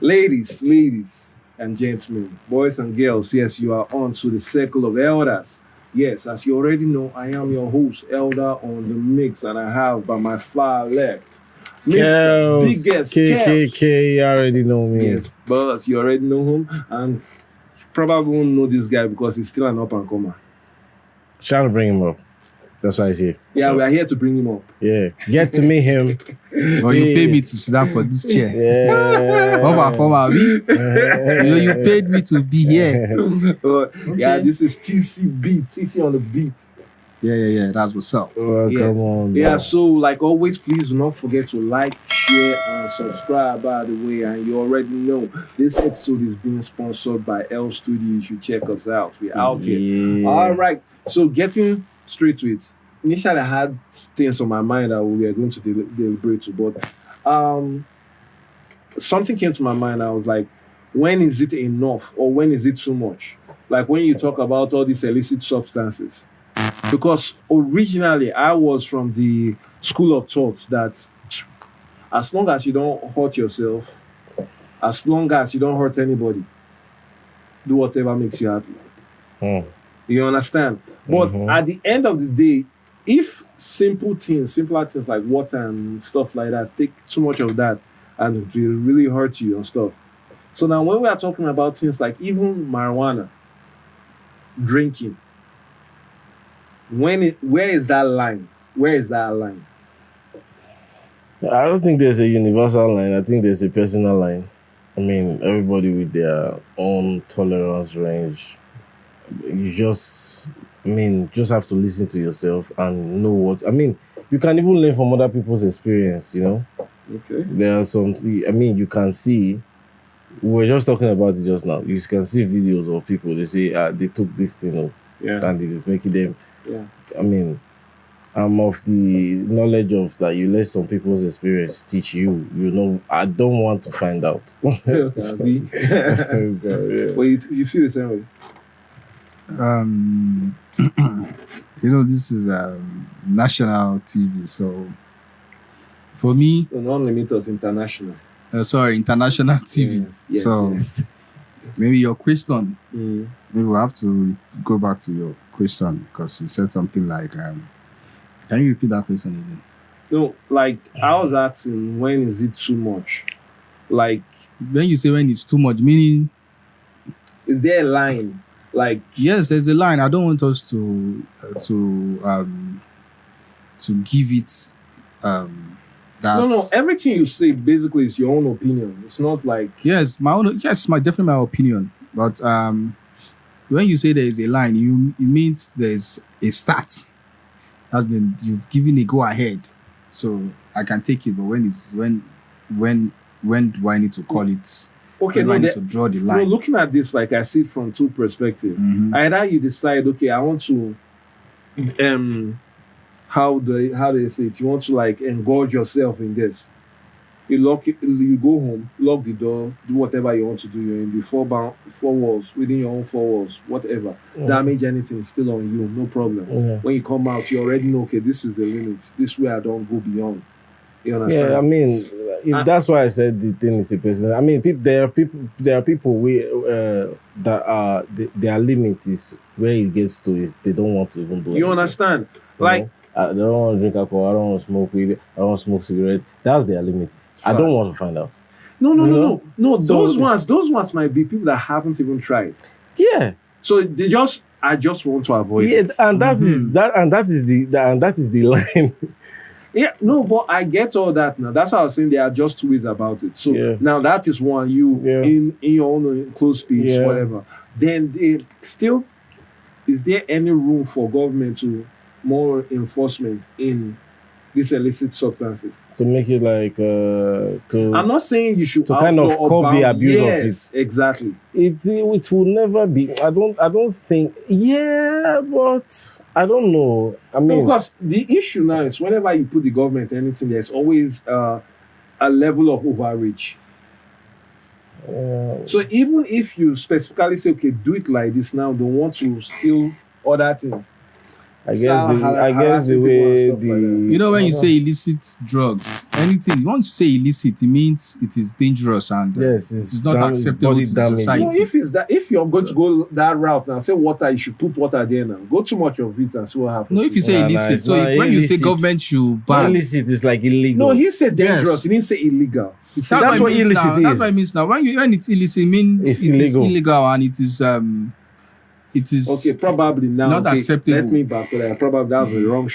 Ladies and gentlemen, boys and girls, yes, you are on to the Circle of Eldas. Yes, as you already know, I am your host, Elda, on the mix, and I have by my far left, Mr. Kellzzz, Biggest KKK, you already know me. Yes, but you already know him, and you probably won't know this guy because he's still an up and comer. Trying to bring him up. That's why I say. Yeah, we are here to bring him up. Yeah, get to meet him. Well, you paid me to sit down for this chair. Yeah. You paid me to be here. Yeah, this is Tc Beatz. Tc on the beat. Yeah. That's what's up. Well, Yes. come on. Yeah, bro. so like always, please do not forget to like, share, and subscribe, by the way. And you already know this episode is being sponsored by L Studio. You should check us out. We're out here. Yeah. All right. So getting straight to it. Initially, I had things on my mind that we were going to deliberate to, but something came to my mind. I was like, when is it enough or when is it too much? Like when you talk about all these illicit substances. Because originally, I was from the school of thought that as long as you don't hurt yourself, as long as you don't hurt anybody, do whatever makes you happy. You understand? But at the end of the day, if simpler things like water and stuff like that, take too much of that and it will really hurt you and stuff. So now when we are talking about things like even marijuana, drinking, where is that line? Where is that line? I don't think there's a universal line. I think there's a personal line. I mean, everybody with their own tolerance range. You just have to listen to yourself and know what. I mean, you can even learn from other people's experience, you know? Okay. There are some, you can see, we were just talking about it just now. You can see videos of people, they say they took this thing and it is making them. Yeah. I mean, I'm of the knowledge of that you let some people's experience teach you. You know, I don't want to find out. Yeah. Well, you feel the same way. This is national TV, so for me, Don't limit us international. international TV. Yes. Maybe your question. Mm. Maybe we'll have to go back to your question because you said something like, can you repeat that question again? No, like I was asking, when is it too much? Like, When you say when it's too much, meaning is there a line? Like, yes, there's a line. I don't want us to give it that. no. Everything you say basically is your own opinion. It's not like Definitely my opinion. But when you say there is a line, it means there's a start. That's been you've given a go ahead, so I can take it. But when do I need to call it? okay. When do I need to draw the line? Looking at this, like I see it from two perspectives. Mhm. Either you decide, okay, I want to, how do they say it? You want to like engorge yourself in this. You go home, lock the door, do whatever you want to do. You're in the four walls, within your own four walls, whatever. Damage anything, still on you, no problem. Yeah. When you come out, you already know, okay, this is the limit. This way I don't go beyond. You understand? Yeah, I mean, if that's why I said the thing is a person. I mean, there are people that are their limit is where it gets to is they don't want to even do it. You understand? Like, I don't want to drink alcohol. I don't want to smoke weed. I don't want to smoke cigarette. That's their limit. I don't want to find out. no. So- Those ones might be people that haven't even tried. Yeah. So I just want to avoid Yeah, it. and that is the line. Yeah, no, but I get all that now. That's why I was saying there are just two ways about it. So Yeah. now that is one, you Yeah. in your own enclosed space, Yeah. whatever. Then is there any room for government to more enforcement in these illicit substances? To make it like I'm not saying you should to kind of outlaw or curb the ban- abuse of yes, exactly. it will never be. I don't think. Yeah, but I don't know. I mean, Because the issue now is whenever you put the government anything, there's always a level of overreach. So even if you specifically say, okay, do it like this now, don't want to steal other things. I guess the way the You know, when you say illicit drugs, anything, once you say illicit, it means it is dangerous and yes, it's not acceptable to society. No, if you're going to go that route now, say water, you should put water there now. Go too much of it and see what happens. No, if you say illicit, so when you say government should ban, illicit is like illegal. No, he said dangerous. Yes. He didn't say illegal. He said That's what illicit is. That's what it means now. When it's illicit, it means It's it is illegal. illegal and it is okay, probably now. not okay, acceptable. Let me back to that. Probably that was the wrong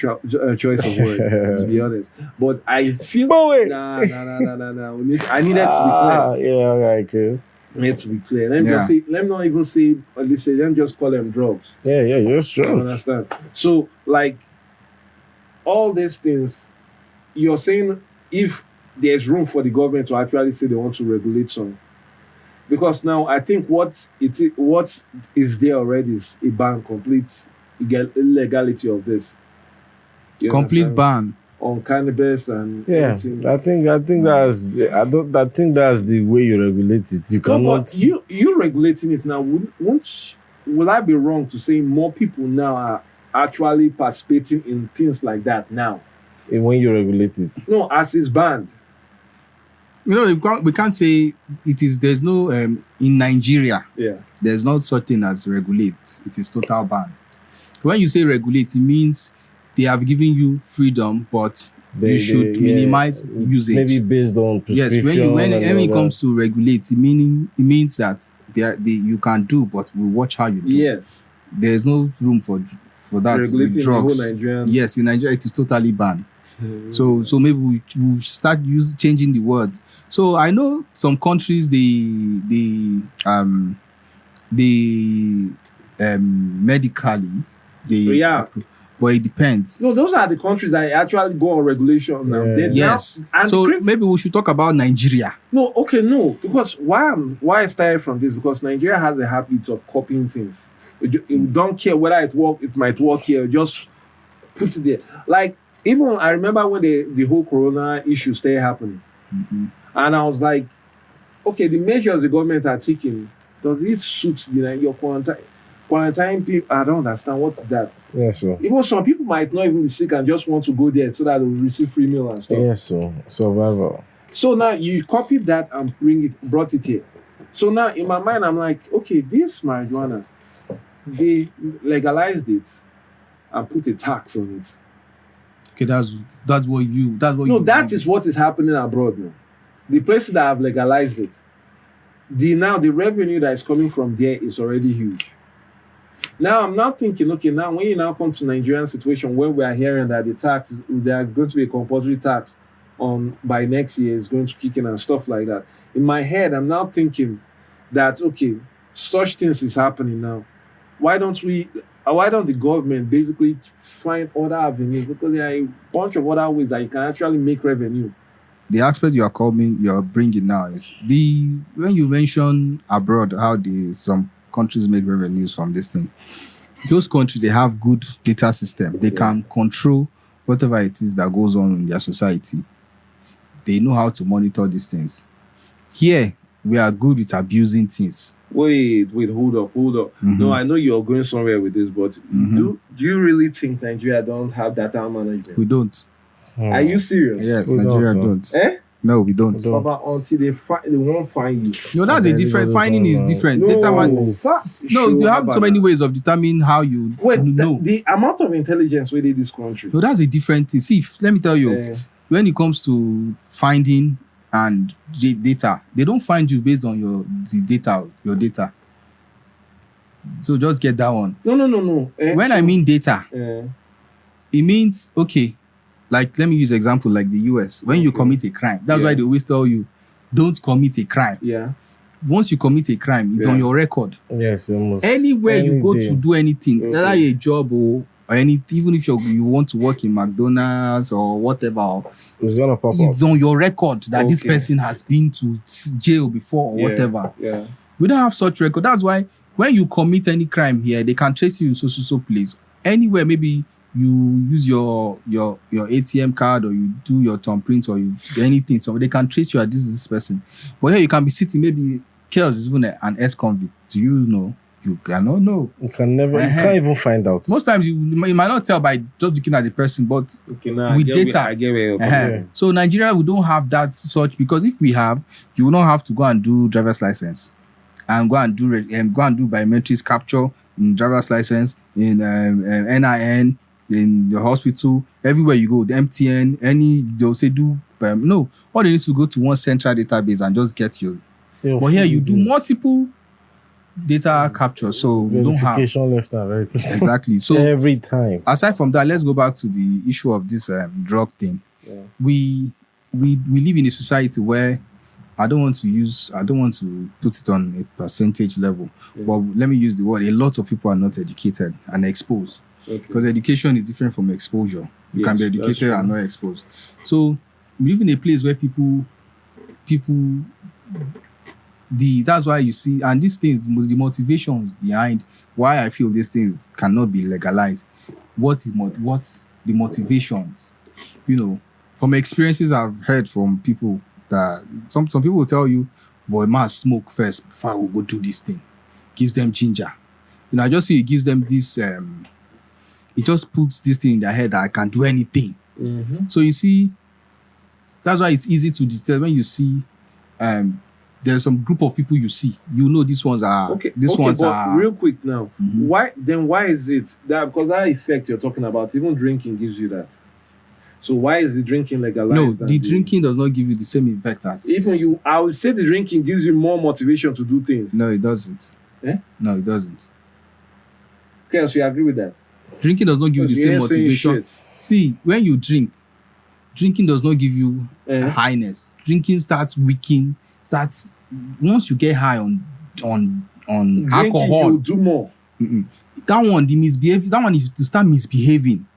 choice of word, to be honest. But I feel But wait. Nah. I needed to be clear. Yeah, alright, cool. Need to be clear. Let me not even say illicit. Let me just call them drugs. Yeah, you're You strong. understand? So, like, all these things, you're saying if there's room for the government to actually say they want to regulate some. Because now I think what is there already is a ban, complete illegality of this. You complete understand? ban. On cannabis and Yeah, everything. I think that's the way you regulate it. You No, cannot. but you regulating it now. Will I be wrong to say more people now are actually participating in things like that now? When you regulate it, No, as it's banned. You know, we can't say it is. There's no in Nigeria. Yeah. There's not such thing as regulate. It is total ban. When you say regulate, it means they have given you freedom, but you should minimize usage. maybe based on prescription. Yes, when it all comes to regulate, it means that you can do, but we watch how you do. Yes. There's no room for that with Regulating drugs. the whole Nigerian. Yes, in Nigeria it is totally banned. So maybe we start changing the word. So I know some countries medically Yeah. but it depends. No, those are the countries that actually go on regulation now. Yeah. They Yes. now- and So Chris- maybe we should talk about Nigeria. no, because why I started from this, because Nigeria has a habit of copying things. You don't care whether it might work here, just put it there. Like, even I remember when the whole corona issue started happening, and I was like, okay, the measures the government are taking, does it suit your quarantine people? I don't understand what's that. Yeah, so Even some people might not even be sick and just want to go there so that they'll receive free meal and stuff. yeah, so survival. So now you copied that and brought it here. So now in my mind, I'm like, okay, this marijuana, they legalized it and put a tax on it. Okay, that's what you. No, that is what is happening abroad now. The places that have legalized it, the revenue that is coming from there is already huge. Now I'm not thinking, okay, now when you now come to Nigerian situation where we are hearing that there's going to be a compulsory tax by next year is going to kick in and stuff like that. In my head, I'm now thinking that, okay, such things is happening now. Why don't the government basically find other avenues? Because there are a bunch of other ways that you can actually make revenue. The aspect you're bringing now is when you mention abroad how some countries make revenues from this thing. Those countries, they have good data system. They can control whatever it is that goes on in their society. They know how to monitor these things. Here, we are good with abusing things. Wait, hold up. No, I know you're going somewhere with this, but do you really think Nigeria don't have data management? We don't. Are you serious? Yes, We Nigeria don't. don't. No, we don't. don't. But until they won't find you. No, that's a different. Finding is different. Data you have so many ways of determining how you know. The amount of intelligence within this country. No, that's a different thing. See, let me tell you, Eh, when it comes to finding and data, they don't find you based on your data. So just get that one. No. When I mean data, eh, it means, okay, like let me use example like the US. When you commit a crime, that's why they always tell you, don't commit a crime. yeah. Once you commit a crime, it's on your record. Yes, almost. Anywhere you go day. to do anything, Okay. whether a job or anything, even if you want to work in McDonald's or whatever, It's gonna pop up. it's on your record that this Okay. person has been to jail before or whatever. Yeah. We don't have such record. That's why when you commit any crime here, they can trace you in so place. Anywhere, maybe you use your ATM card or you do your thumbprint or you do anything, so they can trace you as this person. But here you can be sitting, maybe Kellzzz is even an ex-convict. Do you know? You cannot know. You can never, you can't even find out. Most times you might not tell by just looking at the person, but Okay, now with data. I get where you're coming from. So Nigeria, we don't have that such, because if we have, you will not have to go and do driver's license and go and do biometrics capture in driver's license, in NIN, in the hospital, everywhere you go, the MTN, they'll say do. No, all they need to go to one central database and just get your. But here you do multiple data capture, so you don't have left and right. exactly. So every time. Aside from that, let's go back to the issue of this drug thing. Yeah. We live in a society where I don't want to put it on a percentage level, but let me use the word. A lot of people are not educated and exposed, because education is different from exposure. You can be educated and not exposed. So we live in a place where people that's why you see, and these things, the motivations behind why I feel these things cannot be legalized. What's the motivations? From experiences I've heard from people, that some people will tell you, boy, must smoke first before I will go do this thing. Gives them ginger. I just see it gives them this, it just puts this thing in their head that I can do anything. Mm-hmm. So you see, that's why it's easy to detect when you see there's some group of people you see, these ones are real quick now. Mm-hmm. Why is it that, because that effect you're talking about, even drinking gives you that? So why is the drinking legalized? No, the drinking does not give you the same effect as I would say the drinking gives you more motivation to do things. No, it doesn't. No, it doesn't. Okay, so you agree with that? Drinking does not give you the same motivation. See, when you drink, drinking does not give you highness. Drinking starts weakening. Once you get high on drinking, alcohol, you do more. That one is to start misbehaving.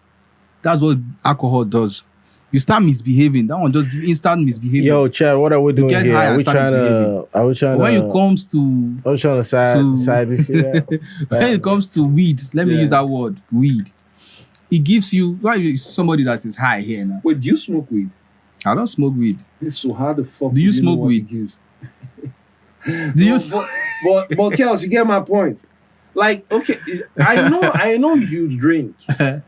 That's what alcohol does. You start misbehaving. That one just instant misbehavior. Yo, Chad, what are we doing here? Are we trying to? When it comes to, are we trying to side this year? When it comes to weed, let me use that word, weed. It gives you, why somebody that is high here now. Wait, do you smoke weed? I don't smoke weed. So how the fuck do you smoke weed? Do you? But Kellzzz, you get my point. Like, okay, I know you drink.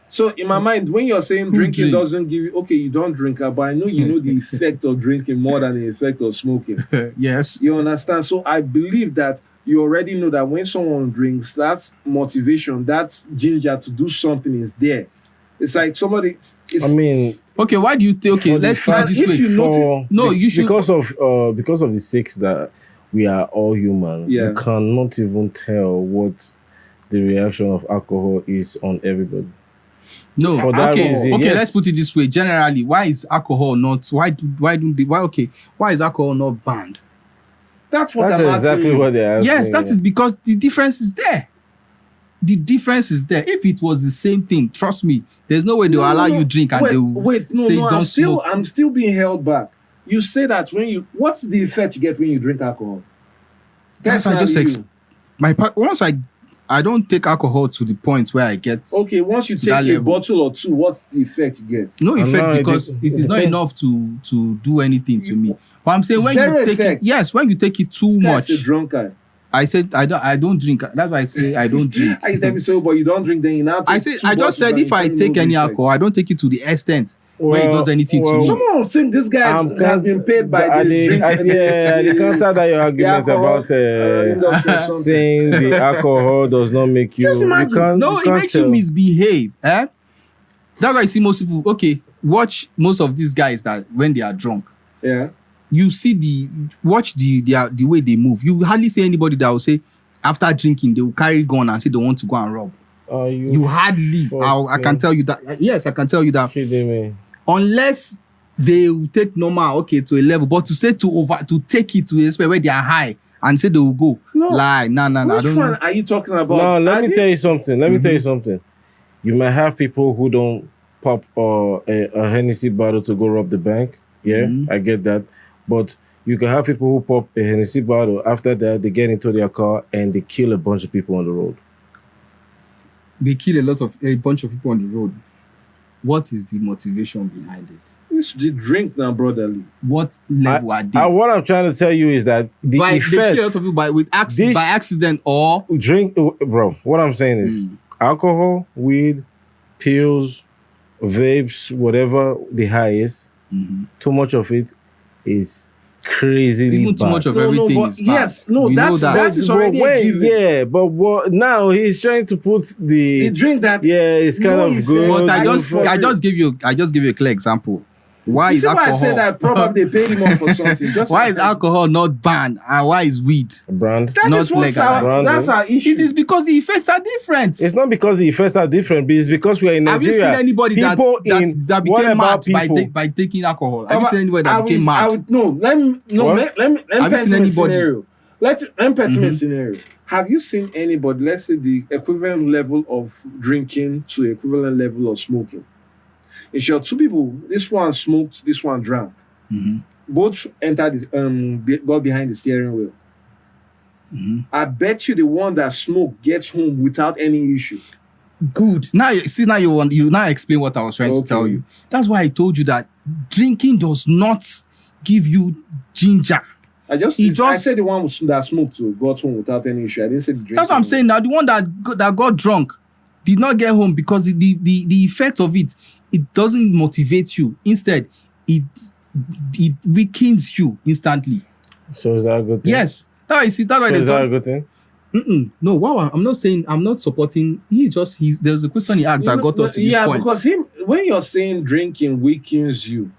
So in my mind, when you're saying drinking doesn't give you, okay, you don't drink, but I know you know the effect of drinking more than the effect of smoking. Yes. You understand? So I believe that you already know that when someone drinks, that's motivation, that's ginger to do something is there. It's like somebody. Okay, why do you think? Okay, let's put it this way. You should, because of the sake that we are all humans. You cannot even tell what the reaction of alcohol is on everybody. No, for that reason, let's put it this way. Generally, why is alcohol not? Why is alcohol not banned? That's what I'm exactly what they're asking. Yes, that is because the difference is there. The difference is there. If it was the same thing, trust me, there's no way they'll allow you drink and they'll say smoke. I'm still being held back. You say that what's the effect you get when you drink alcohol? That's why I just once I don't take alcohol to the point where I get. Okay, once you take a bottle or two, what's the effect you get? No effect, because it is not enough to do anything to me. But I'm saying when you take it, when you take it too much. That's a drunkard. I said I don't drink. That's why I say I don't drink. I tell me so, but you don't drink, then you now take I just said if I take any alcohol, I don't take it to the extent where it does anything to me. Someone will think this guy has been paid by the drink. The counter that your argument about saying the alcohol does not make you. Just imagine. It makes you misbehave. That's why I see most people. Okay, watch most of these guys that when they are drunk. Yeah. You see watch the way they move. You hardly see anybody that will say after drinking they will carry gun and say they want to go and rob. You hardly. I can tell you that. Yes, I can tell you that. Me. Unless they will take normal to a level, but to say to take it to a space where they are high and say they will go. No. Lie. No. Which one are you talking about? No, let me tell you something. You might have people who don't pop a Hennessy bottle to go rob the bank. Yeah, I get that. But you can have people who pop a Hennessy bottle. After that, they get into their car and they kill a bunch of people on the road. They kill a bunch of people on the road. What is the motivation behind it? always drink now, brotherly. What level are they? What I'm trying to tell you is that the By effect they kill people by accident or drink, bro. What I'm saying is alcohol, weed, pills, vapes, whatever the high is. Too much of it is crazily even too bad. much of everything is bad. Yes, no, We know that is already a given. Yeah, but now he's trying to put the drink that. yeah, it's kind No of effect. good. But I just give you a clear example. Why You is see why I alcohol? said that probably they paid him off for something. Just Why is alcohol not banned and why is weed? brand. That not is what's legal? that's our issue. It is because the effects are different. It's not because the effects are different, but it's because we're in Have you Nigeria. seen anybody that What became about mad people? by taking alcohol? Have you seen anybody that became mad? Let me Have you seen anybody? scenario. Let me paint a scenario. Have you seen anybody, let's say the equivalent level of drinking to the equivalent level of smoking? It's your two people, this one smoked, this one drank. Both entered got behind the steering wheel. I bet you the one that smoked gets home without any issue. Good. Now you now explain what I was trying to tell you. That's why I told you that drinking does not give you ginger. I said the one that smoked got home without any issue. I didn't say the drink. That's what I'm saying. Now the one that got drunk did not get home because the effect of it doesn't motivate you. Instead, it weakens you instantly. So is that a good thing? Yes. That's why Is that a good thing? No, wow, I'm not supporting. There's a question he asked that got us to this point. Because when you're saying drinking weakens you,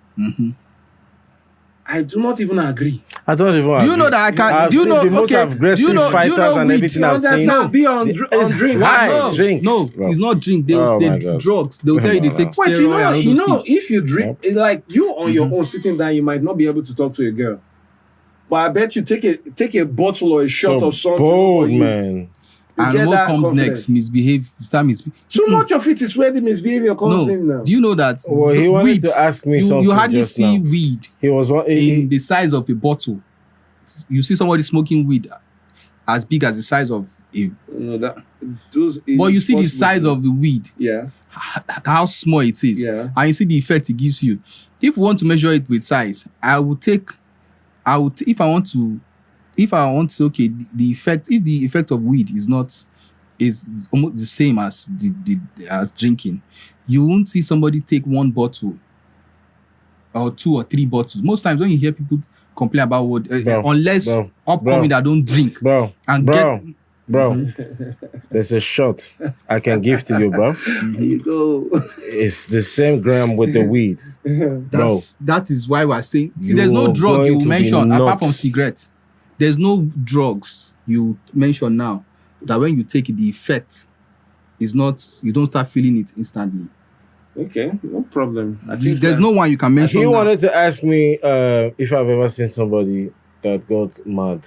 I do not even agree. I don't even. Do you know that I can? I've Do you seen know? the most Okay. aggressive Do you know? fighters and weed? everything I've That's seen. not be on drinks. Why? No, Drinks, no, bro. it's not drink. Oh my They God. drugs. They'll tell you they take Wait, steroid and you all know, those things. if you drink, it's like you on your own sitting down, you might not be able to talk to a girl. But I bet you take a bottle or a shot So of something. bold, you man. And get what that comes confidence. next? Misbehave. Start misbehave. So much of it is where the misbehavior comes in now. Do you know that? Well, he wanted weed, to ask me something. You hardly just see now. weed He was one. in the size of a bottle. You see somebody smoking weed as big as the size of a. But But you see the size of the weed, yeah. how small it is, Yeah. and you see the effect it gives you. If you want to measure it with size, if I want to okay, the effect, if the effect of weed is almost the same as as drinking, you won't see somebody take one bottle or 2 or 3 bottles. Most times when you hear people complain about what, unless upcoming that don't drink, bro. There's a shot I can give to you, bro. There you go. It's the same gram with the weed, bro. That is why we're saying You there's no are drug going you to be mention apart from nuts. cigarettes. There's no drugs you mention now that when you take it, the effect is not, you don't start feeling it instantly. Okay, no problem. I think There's no one you can mention. He now. wanted to ask me if I've ever seen somebody that got mad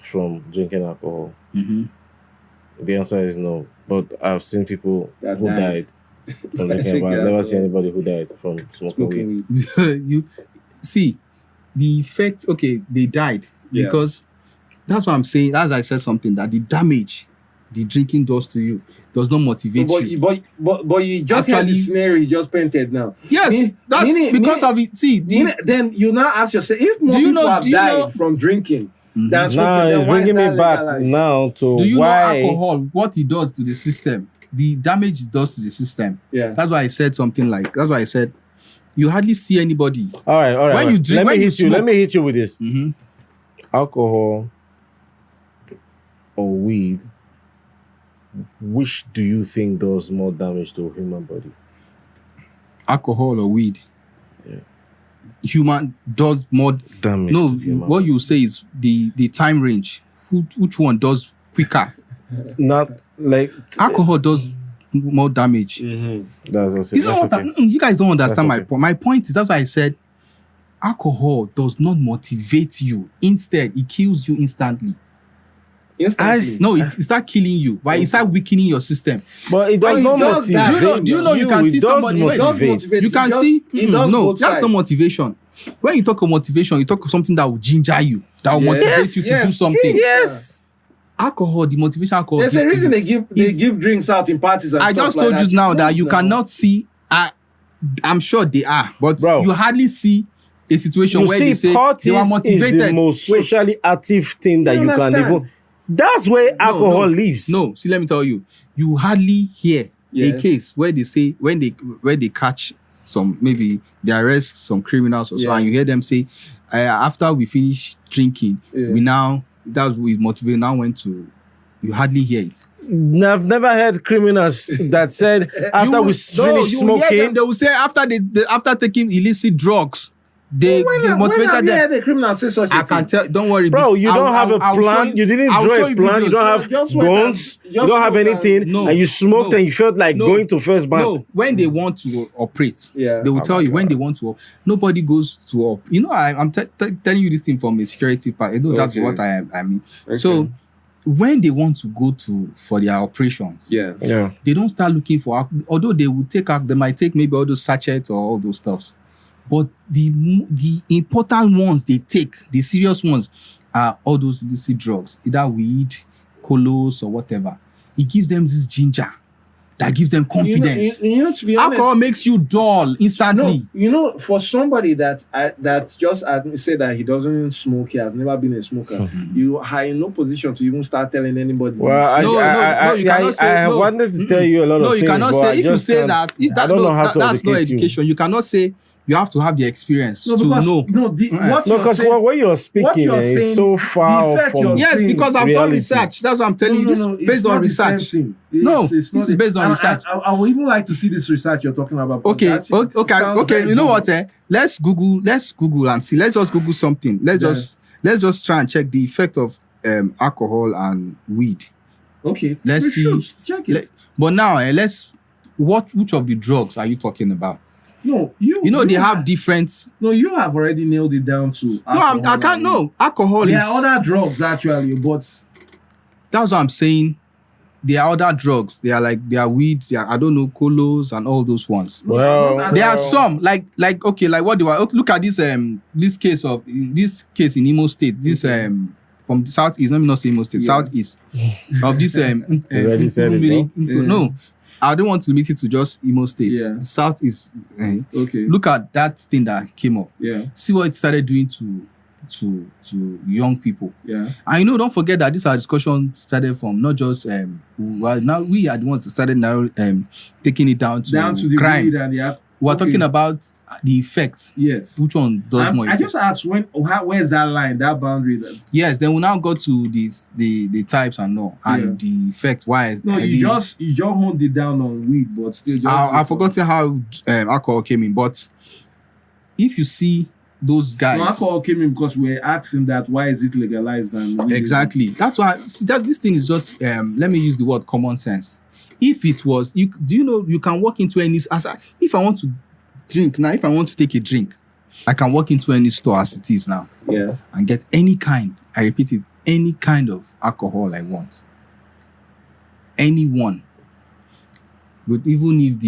from drinking alcohol. The answer is no. But I've seen people That who died. died from drinking, but I've never seen anybody who died from smoking weed. You see the effect. Okay, they died because that's what I'm saying. As I said something that the damage the drinking does to you does not motivate you. But you just had the scenario you just painted now. Yes, that's because of it. See, then you now ask yourself, if more people have died from drinking than smoking, Now then it's why is bringing me that back legalized? now to do you why know alcohol, what it does to the system, the damage it does to the system? Yeah. That's why I said something like, that's why I said you hardly see anybody. All right. When you drink, let me hit you with this. Alcohol or weed, which do you think does more damage to a human body? Alcohol or weed? Yeah. Human does more Damage. No, to human what you say is the time range. Which one does quicker? Not like Alcohol does more damage. that's also You know that's what okay. you guys don't understand my okay. point. My point is that's why I said alcohol does not motivate you. Instead, it kills you instantly. No, it start killing you, but it start weakening your system. But it does not motivate. Do you know you can see it does somebody? motivate. You can see does no, both that's sides. not motivation. When you talk of motivation, you talk of something that will ginger you, that will motivate you to do something. Yes. Alcohol, the motivation alcohol. There's a gives reason you they give drinks out in parties and I stuff just like told that. you now that you cannot see I'm sure they are, but Bro. you hardly see a situation You where see, they say parties they were motivated. is the most socially active thing that You you can understand? even. That's where alcohol lives. No, see, let me tell you, you hardly hear a Yes. case where they say when they catch some, maybe they arrest some criminals or so, Yeah. and you hear them say, after we finish drinking, that's what is motivated. Now went to. You hardly hear it. I've never heard criminals that said after we finish you hear them, smoking. they will say after taking illicit drugs, they When motivated have you them. heard a criminal say such a I thing? can tell. Don't worry, Bro, you don't have a I'll show plan. You didn't I'll draw show a you plan. You videos. don't have Just went guns. and- You don't have just went anything. and- No, And you smoked no, and you felt like no, going to first bank. No, when they want to operate, Yeah. they will Oh tell my you when God. they want to. Nobody goes to. You know, I'm telling you this thing from a security part. You know, that's Okay. what I mean. Okay. So when they want to go for their operations, Yeah. Yeah. they don't start looking for. Although they will they might take maybe all those sachets or all those stuffs, but the important ones they take, the serious ones, are all those illicit drugs, either weed, colos, or whatever. It gives them this ginger that gives them confidence. You know, to be honest, Alcohol makes you dull instantly. for somebody that just say that he doesn't smoke, he has never been a smoker. You are in no position to even start telling anybody. Well, No, you cannot say I no. wanted to tell you a lot of No, things. you cannot but say I if you just say can't- that. If I that don't no, know how to that's not educate you. education. You cannot say you have to have the experience No, to because know. what No, you're because saying, what you're speaking you're is saying, so far the off effect from. you're Yes, saying because I've done reality. research. That's what I'm telling you. This is it's based not on the same research. thing. No, It's this not is based on research. I would even like to see this research you're talking about. Okay, It sounds okay. very You know good. what? Let's Google and see. Let's just Google something. Let's just try and check the effect of alcohol and weed. Okay, Let's we see. should check it. But now, which of the drugs are you talking about? No, You know they have different. No, you have already nailed it down to. No, I can't. No, alcohol There is. are other drugs actually, but That's what I'm saying. There are other drugs. They are weeds. They are, I don't know, colos and all those ones. Well, There are some like what they were. Look at this case in Imo State. This from the southeast. Let me not say Imo State. Yeah. Southeast of this already said it, No, I don't want to limit it to just Imo State. Yeah. Southeast. okay. Look at that thing that came up. Yeah, See what it started doing to young people. yeah. And don't forget that this our discussion started from not just now we are the ones that started now taking it down to The crime. weed and the We're okay. talking about the effects. Yes. Which one does more I effect? just asked where's that line, that boundary? Yes, then we now go to the types and all and the effect. Why? No, you just honed it down on weed, but still. I've forgotten how alcohol came in, but if you see those guys, No, alcohol came in because we're asking that why is it legalized and weed exactly. That's why. See, this thing is just. Let me use the word common sense. If it was, you can walk into any. If I want to drink now, if I want to take a drink, I can walk into any store as it is now Yeah. and get any kind. I repeat it, any kind of alcohol I want. Anyone. But even if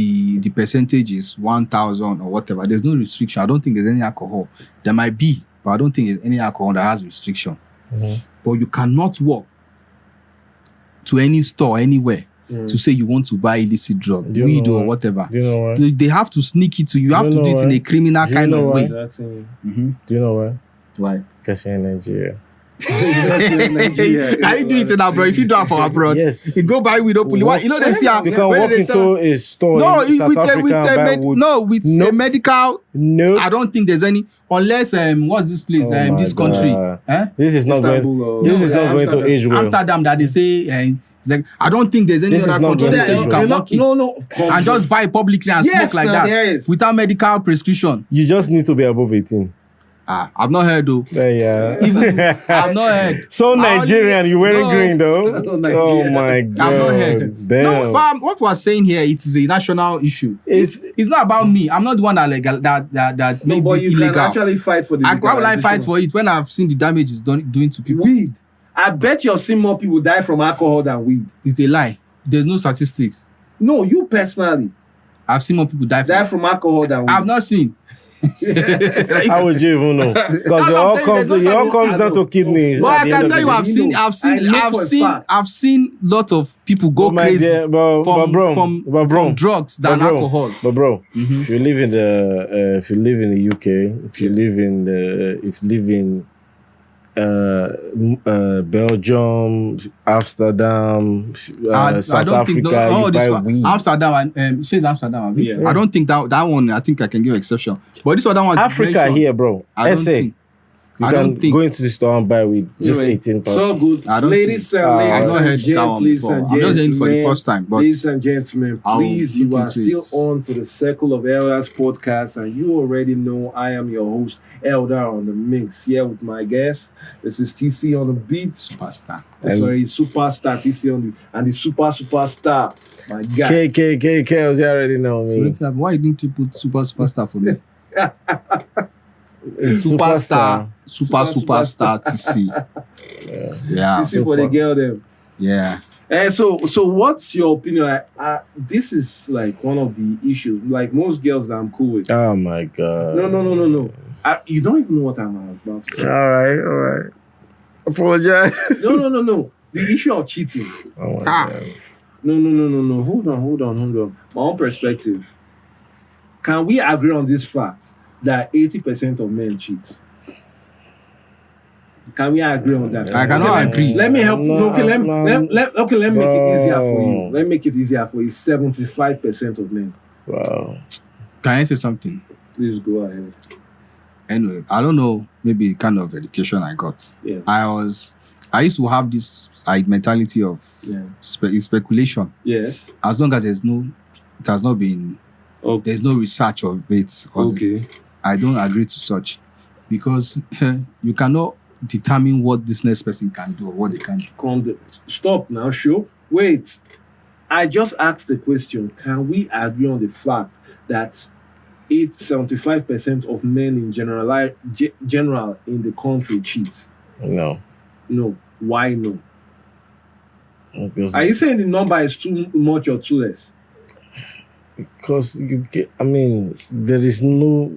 the percentage is 1,000 or whatever, there's no restriction. I don't think there's any alcohol. There might be, but I don't think there's any alcohol that has restriction. Mhm. But you cannot walk to any store anywhere to say you want to buy illicit drug, Do you weed know or why? whatever. Do you know why? They have to sneak it to you. You have Do to you do know it in why? a criminal Do you kind know of why? way. Do you know why? Why? Because you're in Nigeria. Can you do it in abroad? If you do it for abroad, Yes. you go buy weed openly. Why? You know they see You can when walk they sell- into a store No, in South Africa and buy wood. with a Nope. medical. No. I don't think there's any unless what's this place? Oh my This country, God. eh? This is not Istanbul going. or- This is No, not going to Amsterdam. age well. Amsterdam that they say it's like I don't think there's any This is other not country going that to say age you well. can walk in No. and just buy publicly and Yes, smoke like now there that is. without medical prescription. You just need to be above 18. I've not heard though. Yeah. Even I've not heard. So Nigerian, you wearing No. green though? So Oh Nigerian. my I've god! not heard. Damn. No, but what we're saying here, it is a national issue. It's- It's not about me. I'm not the one that No, made but it you can illegal. actually fight for the Why would I fight legalization. for it when I've seen the damage it's doing to people? Weed. I bet you've seen more people die from alcohol than weed. It's a lie. There's no statistics. No, you personally I've seen more people die die from alcohol than weed. I've not seen. How would you even know? Because it all comes down to kidneys. But at I the can end tell of you, the I've day. seen lot of people go But my crazy dear, from drugs than alcohol. But bro, if you live in the UK, if you live in Belgium, Amsterdam, South Africa, you buy weed. Amsterdam and she's Amsterdam. Yeah. I don't think that one. I think I can give exception. But this other one, Africa here, bro. I don't think. You I can don't think. go into the store and buy weed. Just Anyway, 18 pounds. So good. I don't Ladies think- and I've ladies not and heard that one gents, before. and I'm just hearing it for the gentlemen, first time. But ladies and gentlemen, I'll please, look you are into still it. on to the Circle of Eldas podcast, and you already know I am your host, Elda on the mix, here with my guest. This is Tc on the Beatz. superstar. Superstar Tc on the and the superstar, my guy. Kellzzz, you already know me. So why didn't you put superstar for me? It's Superstar TC. Yeah. Tc for the girl them. Yeah. So what's your opinion? This is like one of the issues. Like most girls that I'm cool with. Oh my god. No. You don't even know what I'm about to say. All right. Apologize. No. The issue of cheating. Oh my god. No. Hold on. My own perspective. Can we agree on this fact that 80% of men cheat? Can we agree on that? I cannot agree. Let me help. No, Let me make it easier for you. Bro. Let me make it easier for you. 75% of men. Wow. Can I say something? Please go ahead. Anyway, I don't know, maybe the kind of education I got. Yeah. I used to have this mentality of Yeah. speculation. Yes. As long as it has not been, Okay. there's no research of it. Okay. I don't agree to such, because you cannot determine what this next person can do or what they can do. Stop now, show. Wait. I just asked the question. Can we agree on the fact that 75% of men in general in the country cheat? No. No. Why no? Because Are you saying the number is too much or too less? there is no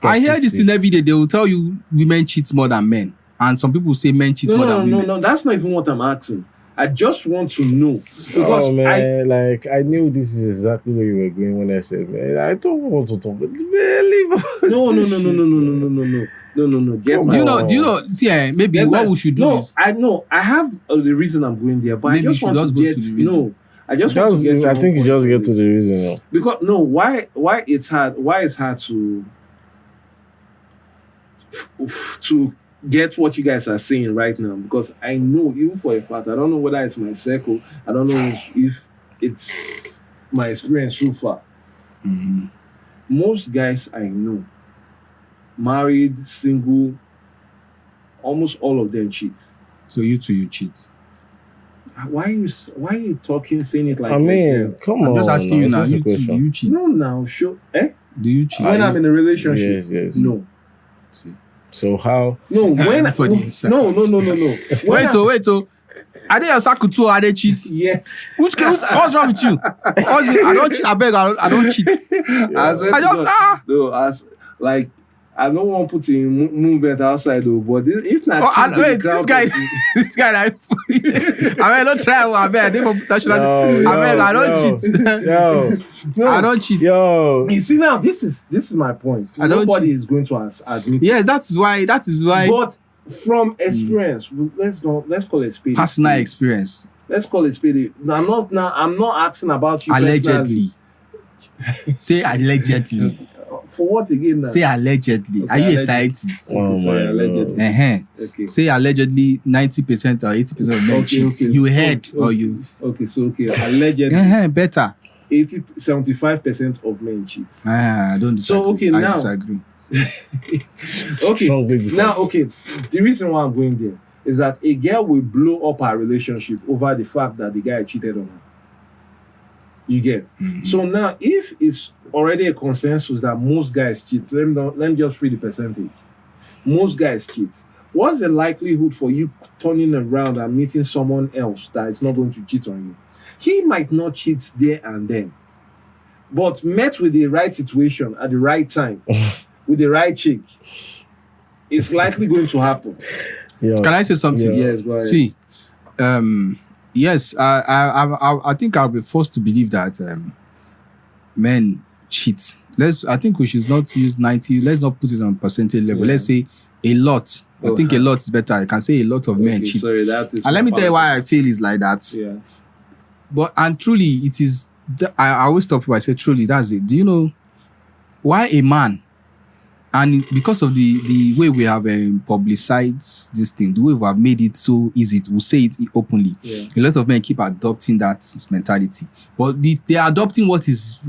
I hear this thing statistics. every day. They will tell you women cheat more than men. And some people say men cheat more than women. No. That's not even what I'm asking. I just want to know. Because Oh man, I knew this is exactly where you were going when I said, man, I don't want to talk. No. Get Come my- Do you know? See, maybe Get what my- we should do No, is I know. I have the reason I'm going there, but Maybe I you just should want just to go get to the reason. no. I just want to get. I your think you own just point get on to this. the reason now. Because no, why it's hard? Why it's hard to get what you guys are saying right now? Because I know, even for a fact, I don't know whether it's my circle. I don't know if it's my experience so far. Mhm. Most guys I know, married, single, almost all of them cheat. So you cheat. Why are you talking, saying it like I a mean, girl? come I'm on. just asking you now. it's just a You do question. you cheat? No, now show. Do you cheat? When I'm in a relationship, Yes. no. See. So how? No, when Everybody inside. no. When Wait, are they your circle too? Are they cheat? yes. What's wrong with you? I don't cheat. I beg. I don't cheat. I swear I to just God, no, like I don't want to put in movement outside though, but if not, Wait, this guy, I don't try. I beg. I don't cheat. Yo, I don't cheat. You see now, this is my point. I don't Nobody cheat. is going to admit. Yes, that is why. But from experience, let's call it spade. Personal experience. Let's call it spade. I'm not asking about you Allegedly. personally. Say allegedly. For what again now? Say allegedly. Okay, Are you a allegedly. scientist? Oh Sorry, my allegedly. God. Okay. Say allegedly 90% or 80% of men cheat. Okay. You heard Okay. or you. Okay. Allegedly, Better. 75% of men cheat. I don't disagree. So, okay, I now- disagree. Okay. Strongly disagree. Now, okay. The reason why I'm going there is that a girl will blow up her relationship over the fact that the guy cheated on her. You get. Mhm. So now, if it's already a consensus that most guys cheat, let me just free the percentage. Most guys cheat. What's the likelihood for you turning around and meeting someone else that is not going to cheat on you? He might not cheat there and then, but met with the right situation at the right time, with the right chick, it's likely going to happen. Yeah. Can I say something? Yeah. Yes, go ahead. See, yes, I think I'll be forced to believe that men cheat. I think we should not use 90. Let's not put it on percentage level. Yeah. Let's say a lot. I think a lot is better. I can say a lot of men cheat. Sorry, that is. And let me tell you why I feel it's like that. Yeah. But and truly, it is. I always stop people. I say truly, that's it. Do you know why a man? And because of the way we have publicized this thing, the way we have made it so easy to say it openly, Yeah. a lot of men keep adopting that mentality. But they are adopting what is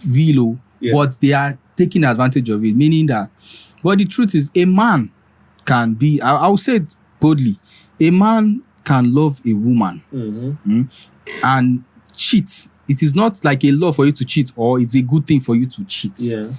real, Yeah. but they are taking advantage of it. Meaning that, but the truth is, a man can be. I will say it boldly: a man can love a woman and cheat. It is not like a law for you to cheat, or it's a good thing for you to cheat. Yeah.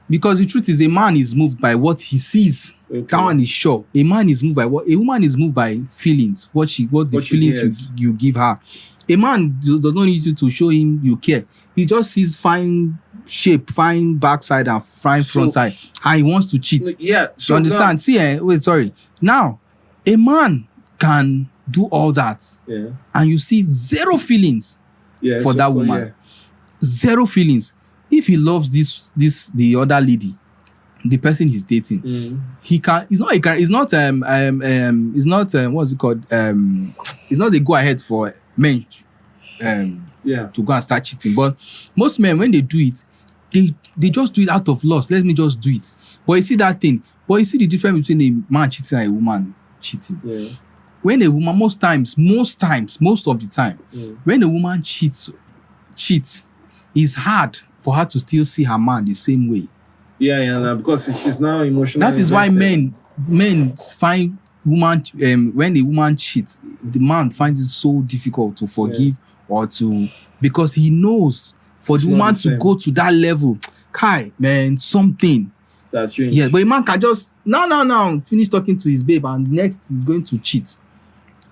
Because the truth is, a man is moved by what he sees. Okay. That one is sure. A man is moved by what a woman is moved by feelings. What the What she feelings hears. you give her. A man does not need you to show him you care. He just sees fine shape, fine backside and fine front side, and he wants to cheat. Yeah. You understand? See, wait, sorry. Now, a man can do all that, Yeah. and you see zero feelings Yeah. for that woman. Yeah. Zero feelings. If he loves the other lady, the person he's dating, he can. It's not a. It's not It's not what's it called? It's not a go ahead for men. Yeah. To go and start cheating. But most men, when they do it, they just do it out of lust. Let me just do it. But you see that thing. But you see the difference between a man cheating and a woman cheating. Yeah. When a woman, most of the time, when a woman cheats, it's hard for her to still see her man the same way. Yeah, because she's now emotional. That is why men find woman when a woman cheats, the man finds it so difficult to forgive or to, because he knows for the woman to go to that level, man, something. That's changed. Yeah, but a man can just now finish talking to his babe and next he's going to cheat.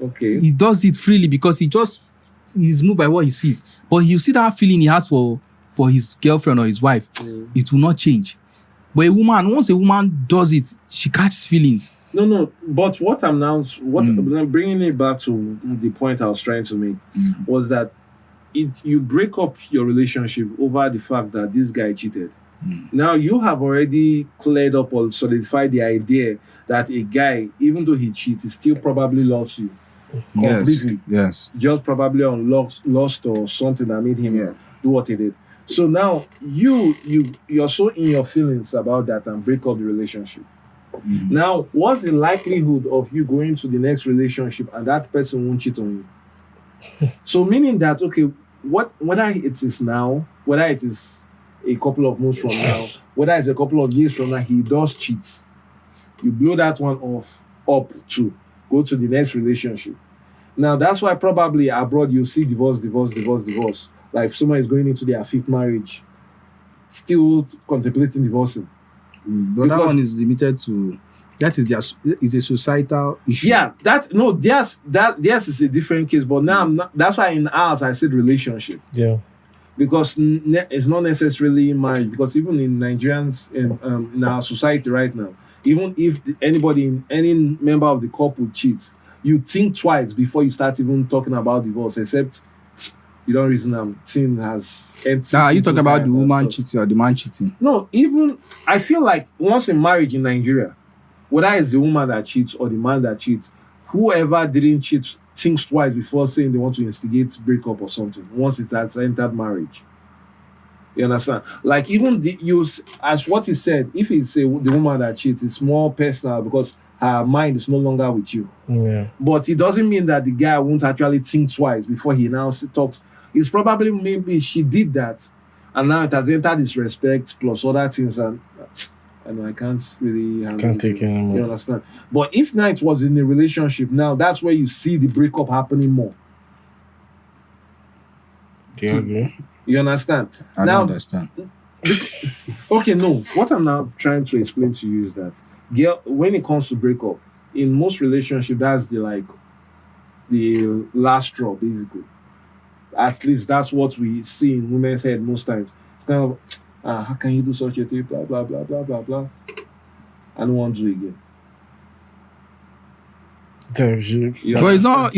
Okay. He does it freely because he's moved by what he sees. But you see that feeling he has for his girlfriend or his wife, it will not change. But once a woman does it, she catches feelings. No. But what I'm bringing it back to the point I was trying to make was that you break up your relationship over the fact that this guy cheated. Now you have already cleared up or solidified the idea that a guy, even though he cheats, he still probably loves you completely. Yes. Just probably on lust or something that made him do what he did. So now you're so in your feelings about that and break up the relationship. Now, what's the likelihood of you going to the next relationship and that person won't cheat on you? So meaning that, okay, whether it is now, whether it is a couple of months from now, whether it's a couple of years from now, he does cheat. You blow that one up to go to the next relationship. Now, that's why probably abroad you see divorce. Like if someone is going into their 5th marriage, still contemplating divorcing. But that one is limited to, that is a societal issue. Yeah, theirs is a different case. But now that's why in ours I said relationship. Yeah. Because it's not necessarily marriage. Because even in Nigerians in our society right now, even if any member of the couple cheats, you think twice before you start even talking about divorce. Except you don't reason thing has. Now, you talk about the woman cheating or the man cheating. No, even I feel like once in marriage in Nigeria, whether it's the woman that cheats or the man that cheats, whoever didn't cheat thinks twice before saying they want to instigate breakup or something. Once it has entered marriage, you understand? Like even as what he said, if it's the woman that cheats, it's more personal because her mind is no longer with you. Yeah. But it doesn't mean that the guy won't actually think twice before he now talks. It's probably maybe she did that, and now it has entered his respect plus other things, and I can't really handle Can't take it anymore. You understand? But if now it was in a relationship, now that's where you see the breakup happening more. Do you agree? You understand? I don't understand. Okay, no. What I'm now trying to explain to you is that, girl, when it comes to breakup, in most relationships, that's the last straw, basically. At least that's what we see in women's head most times. It's kind of, How can you do such a thing? Blah blah blah blah blah blah. I don't want to do it again. Type shit. You But understand?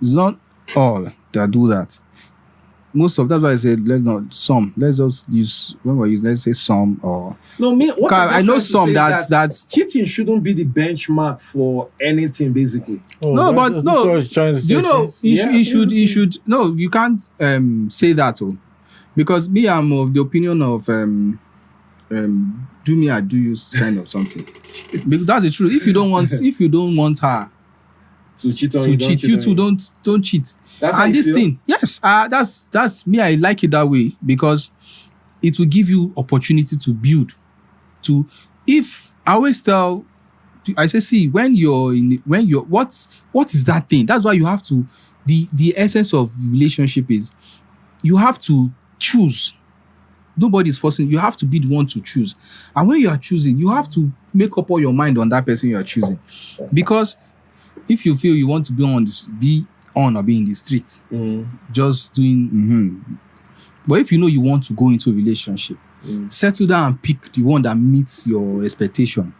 it's not all that do that. Most of that's why I said let's just use when we're using, let's say some or No, me. What I'm I just know trying to some say is that's cheating shouldn't be the benchmark for anything, basically. Oh, No, that's but no. what I was trying to say. you know since- you should no, you can't say that because me, I'm of the opinion of do me I do you kind of something. Because that's the truth. If you don't want her To cheat on to you, cheat, you two don't cheat. That's how And you this feel? thing, yes, that's me. I like it that way because it will give you opportunity to build. If I always tell, I say, see, when you're what is that thing? That's why you have to. The essence of relationship is you have to choose. Nobody is forcing. You have to be the one to choose. And when you are choosing, you have to make up all your mind on that person you are choosing, because if you feel you want to be on or be in the street, just doing, but if you know you want to go into a relationship, settle down and pick the one that meets your expectation.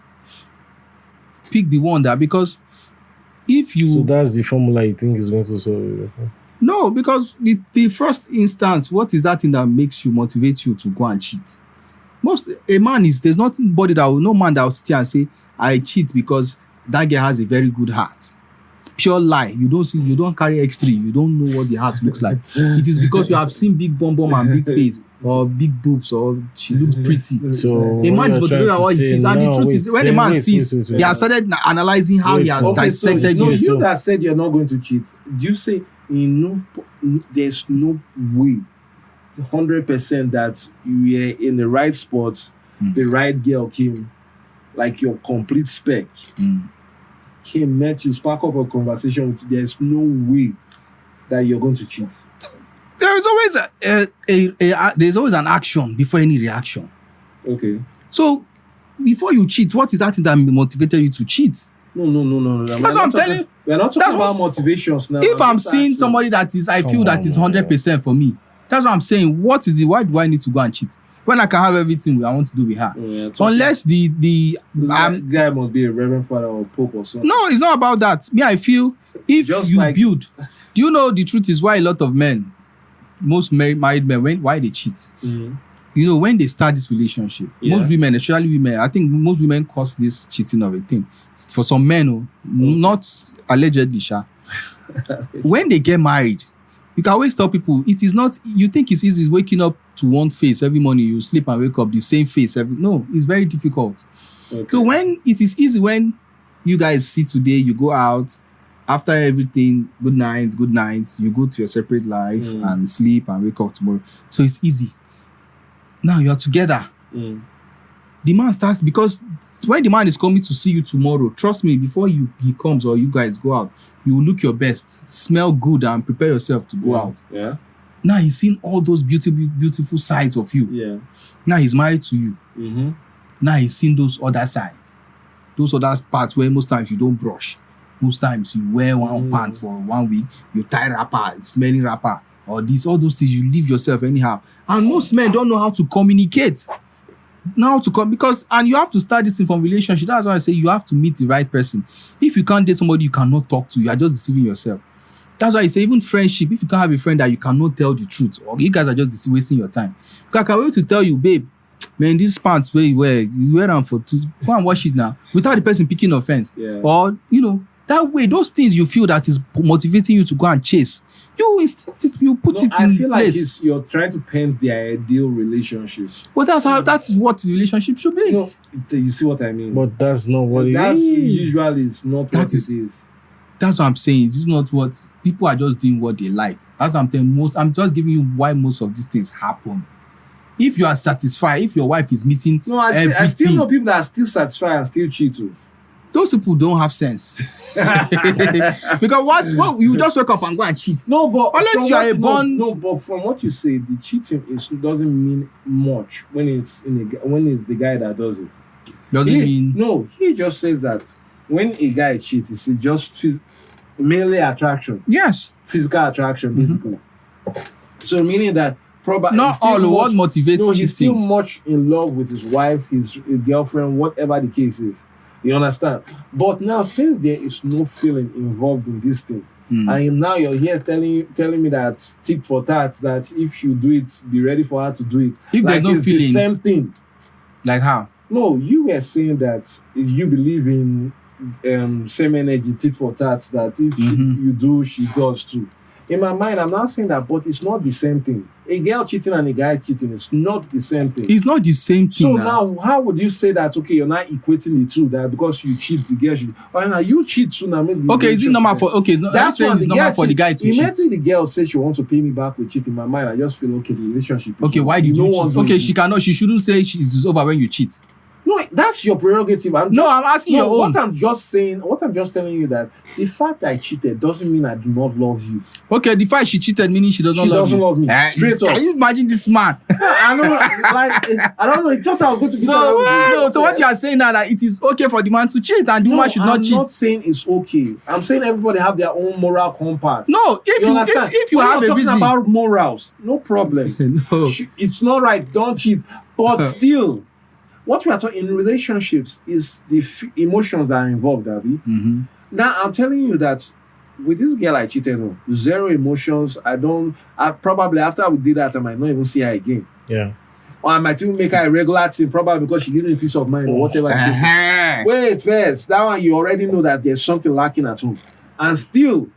Pick the one that, because if you So that's the formula you think is going to solve it. no, because the first instance, what is that thing that makes you motivate you to go and cheat? There's no man that will sit here and say I cheat because that girl has a very good heart. It's pure lie. You don't carry X3. You don't know what the heart looks like. It is because you have seen big bum and big face or big boobs or she looks pretty. So A man is motivated by what he sees, and the truth is, when a man sees, he has started. started analyzing how he has dissected so you. you that said you're not going to cheat, do you say there's no way 100% that you are in the right spot, the right girl came, like your complete spec, came, met you, spark up a conversation with you, there's no way that you're going to cheat? There is always there's always an action before any reaction. Okay. So before you cheat, what is that thing that motivated you to cheat? No. That's what I'm telling you. We're not talking about motivations now. If I'm just seeing asking. somebody that is, I feel that is 100% for me. That's what I'm saying. Why do I need to go and cheat when I can have everything I want to do with her? Unless the guy must be a reverend father or pope or something. no, it's not about that. Me, I feel if Just you like- build. Do you know the truth is why a lot of men, most married men, why they cheat? You know, when they start this relationship, most women, especially women, I think most women cause this cheating of a thing. For some men, not allegedly, when they get married, you can always tell people it is not. You think it's easy waking up to one face every morning, you sleep and wake up the same face no, it's very difficult. Okay. So when it is easy, when you guys see today, you go out after everything, good night, you go to your separate life and sleep and wake up tomorrow. So it's easy. Now you are together. The man starts, because when the man is coming to see you tomorrow, trust me, before he comes or you guys go out, you will look your best, smell good, and prepare yourself to go out. Yeah. Now he's seen all those beautiful sides of you. Yeah. Now he's married to you. Now he's seen those other sides, those other parts where most times you don't brush. Most times you wear one pants for 1 week, you tie wrapper, smelling wrapper, or all those things, you leave yourself anyhow. And most men don't know how to communicate. And you have to start this thing from relationship. That's why I say you have to meet the right person. If you can't date somebody you cannot talk to, you are just deceiving yourself. That's why I say even friendship, if you can't have a friend that you cannot tell the truth, or you guys are just wasting your time. Because I can wait to tell you, babe, man, these pants where you wear them for 2, go and wash it now, without the person picking offense. Yeah. Or, that way, those things you feel that is motivating you to go and chase, you put it in I feel place. like you're trying to paint the ideal relationship. Well, that's what the relationship should be. No, you see what I mean? But that's not what it That's is. usually it's not That what is- it is. That's what I'm saying. This is not what people are just doing what they like. That's what I'm telling I'm just giving you why most of these things happen. If you are satisfied, if your wife is meeting No, I everything, still know people that are still satisfied and still cheat too. those people don't have sense. Because what you just wake up and go and cheat. No, but Unless from you are what- a born- No, but from what you say, the cheating doesn't mean much when it's the guy that does it. Doesn't mean No, he just says that when a guy cheats, it's just mainly attraction, yes. physical attraction, basically. So meaning that probably Not all. What motivates no, he's still cheating? much in love with his wife, his girlfriend, whatever the case is. You understand? But now, since there is no feeling involved in this thing, and now you're here telling me that tit for tat, that if you do it, be ready for her to do it. If like there's no it's the feeling, same thing. like how? No, you were saying that you believe in same energy, tit for tat, that if you do, she does too. In my mind, I'm not saying that, but it's not the same thing. A girl cheating and a guy cheating is not the same thing. It's not the same thing. So now, how would you say that? Okay, you're not equating the two. That because you cheat, the girl should. Or now you cheat soon. I mean, Okay, is it normal for? Okay, that's why it's normal for the guy to cheat. Immediately, the girl says she wants to pay me back with cheating. In my mind, I just feel okay. The relationship. Okay, why did you cheat? Okay, she cannot. She shouldn't say it's over when you cheat. No, that's your prerogative. I'm asking your own. What I'm just telling you that the fact that I cheated doesn't mean I do not love you. Okay, the fact she cheated meaning she doesn't love me. Straight up. Can you imagine this man? I don't know. He thought I was going to be so what you are saying now that it is okay for the man to cheat and the woman should not cheat. I'm not saying it's okay. I'm saying everybody have their own moral compass. No, if you have a reason about morals, no problem. No. It's not right. Don't cheat. But still, what we are talking in relationships is the emotions that are involved, Abby. Now, I'm telling you that with this girl I cheated on, zero emotions. I probably after we did that, I might not even see her again. Yeah. Or I might even make her a regular thing, probably because she gives me peace of mind or whatever. Wait, first, that one you already know that there's something lacking at home. And still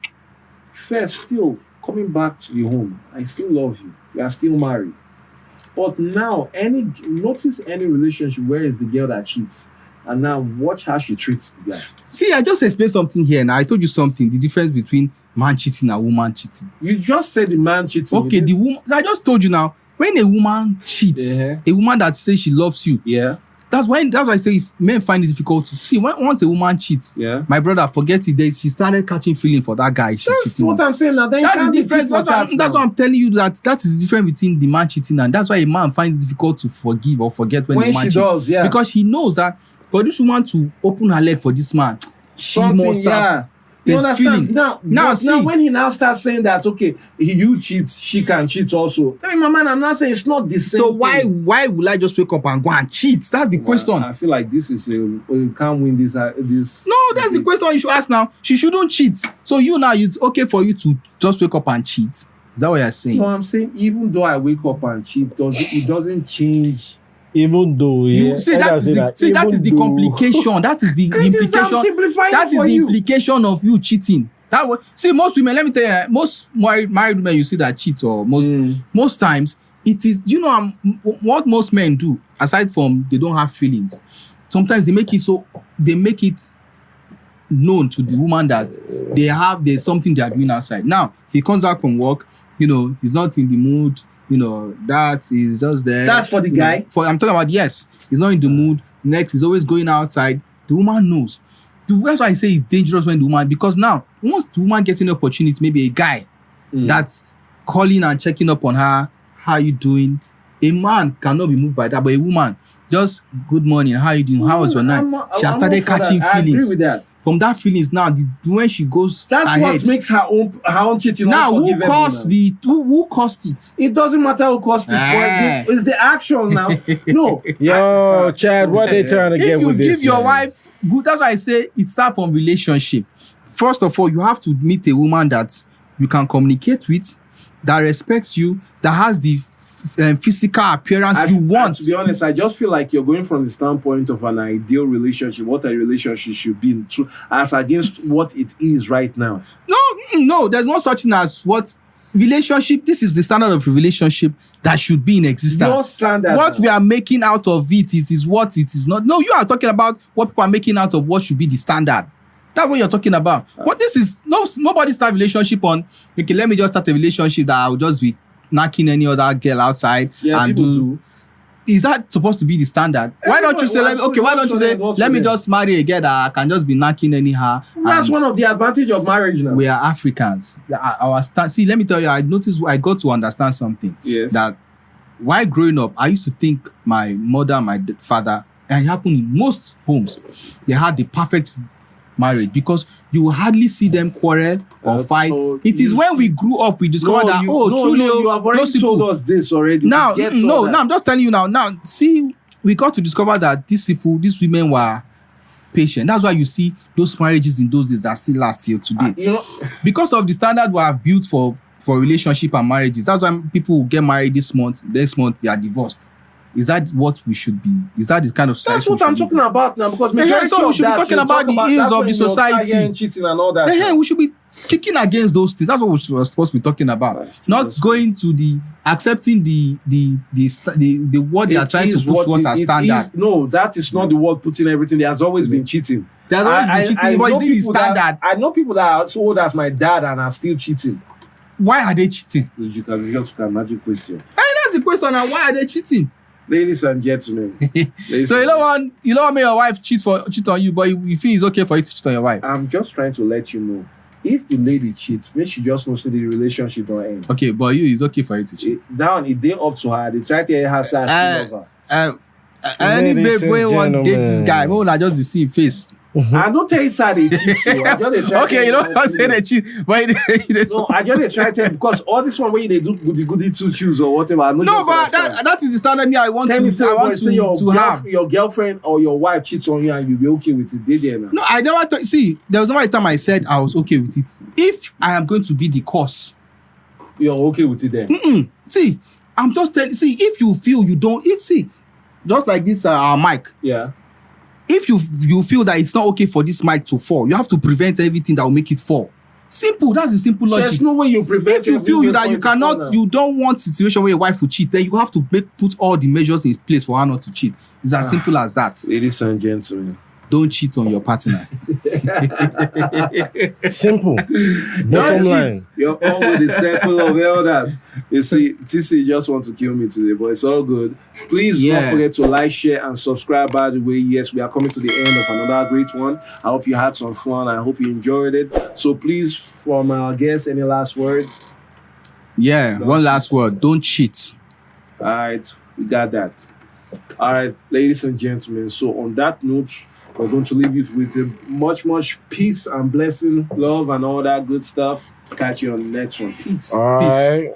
coming back to the home, I still love you. We are still married. But now, notice any relationship where it's the girl that cheats, and now watch how she treats the guy. See, I just explained something here, and I told you something. The difference between man cheating and woman cheating. You just said the man cheating. Okay, the woman. I just told you now. When a woman cheats, a woman that says she loves you, that's why I say if men find it difficult to see. Once a woman cheats, my brother, forget it. She started catching feeling for that guy. That's what I'm saying now. Then that's the difference. That's what I'm telling you. That is the difference between the man cheating, and that's why a man finds it difficult to forgive or forget when the man cheats. Does, because he knows that for this woman to open her leg for this man, she must have. You understand? Now, now when he now starts saying that, okay, you cheat, she can cheat also. Tell my man, I'm not saying it's not the same. So why will I just wake up and go and cheat? That's the question. I feel like this is you can't win this. No, that's the question you should ask now. She shouldn't cheat. So it's okay for you to just wake up and cheat. Is that what you're saying? No, I'm saying even though I wake up and cheat, it doesn't change. Even though that is the complication. That is the implication. That is the implication of you cheating. Most women. Let me tell you, most married women you see that cheat, or most times it is. What most men do aside from they don't have feelings. Sometimes they make it known to the woman that there's something they are doing outside. Now he comes back from work. He's not in the mood. That is just there. That's for the guy. I'm talking about, yes. He's not in the mood. Next, he's always going outside. The woman knows. That's why I say it's dangerous when the woman, because now, once the woman gets an opportunity, maybe a guy that's calling and checking up on her, how you doing? A man cannot be moved by that, but a woman, just good morning, how you doing? How was your night? She has started catching feelings. I agree with that. From that feelings now, when she goes that's ahead, what makes her own cheating. Now, who caused it? It doesn't matter who caused it. It's the action now. No. Yo, Chad, what they trying to get with this? If you give your wife good, that's why I say it starts from relationship. First of all, you have to meet a woman that you can communicate with, that respects you, that has the physical appearance you want. To be honest, I just feel like you're going from the standpoint of an ideal relationship, what a relationship should be, as against what it is right now. No, there's no such thing as what relationship. This is the standard of a relationship that should be in existence. No standard. What we are making out of it is what it is not. No, you are talking about what people are making out of what should be the standard. That's what you're talking about. What this is, nobody start a relationship on, okay, let me just start a relationship that I'll just be knocking any other girl outside and do. Is that supposed to be the standard? Why don't you say, let me just marry a girl that I can just be knocking anyhow? That's one of the advantage of marriage now. We are Africans. See, let me tell you, I got to understand something. Yes. That while growing up, I used to think my mother, my father, and it happened in most homes, they had the perfect marriage because you will hardly see them quarrel or fight. So it is when we grew up we discovered that truly you have already those people, told us this already. now I'm just telling you now see, we got to discover that these women were patient. That's why you see those marriages in those days that still last till today. Because of the standard we have built for relationship and marriages. That's why people will get married this month, next month they are divorced. Is that what we should be? Is that the kind of society? That's what I'm talking about now, because so we should be talking about the ills of the society. Cheating and all that. We should be kicking against those things. That's what we're supposed to be talking about. Not going to the accepting the word they are trying to put forth as standard. No, that is not the word putting everything. There has always been cheating. There's always been cheating, but is it the standard? I know people that are so old as my dad and are still cheating. Why are they cheating? You can just a magic question. And that's the question. And why are they cheating? Ladies and gentlemen. So you don't want your wife cheat on you, but you feel it's okay for you to cheat on your wife. I'm just trying to let you know. If the lady cheats, maybe she just knows that the relationship don't end. Okay, but it's okay for you to cheat. It's day up to her. They try to have sex with her. Any babe when want date this guy, when I just see his face. I don't tell you how they cheat you. Okay, you don't say they cheat, but no, I just try to because all this one way they do goody two shoes or whatever. No, but that is the standard me I want to have. Your girlfriend or your wife cheats on you and you be okay with it. They now. No, I never see. There was never a time I said I was okay with it. If I am going to be the cause, you're okay with it then. See, I'm just telling. See, if you feel you don't, just like this our mic. Yeah. If you feel that it's not okay for this mic to fall, you have to prevent everything that will make it fall. Simple. That's the simple logic. There's no way you prevent. If you feel that you don't want situation where your wife will cheat, then you have to put all the measures in place for her not to cheat. It's as simple as that. Ladies and gentlemen, don't cheat on your partner. Simple. Bottom line. You're on with the Circle of Eldas. You see, Tc just wants to kill me today, but it's all good. Please don't forget to like, share, and subscribe. By the way, yes, we are coming to the end of another great one. I hope you had some fun. I hope you enjoyed it. So please, from our guests, any last word? Yeah, one last word. Don't cheat. All right, we got that. All right, ladies and gentlemen. So on that note, we're going to leave you with much peace and blessing, love, and all that good stuff. Catch you on the next one. Peace. All right.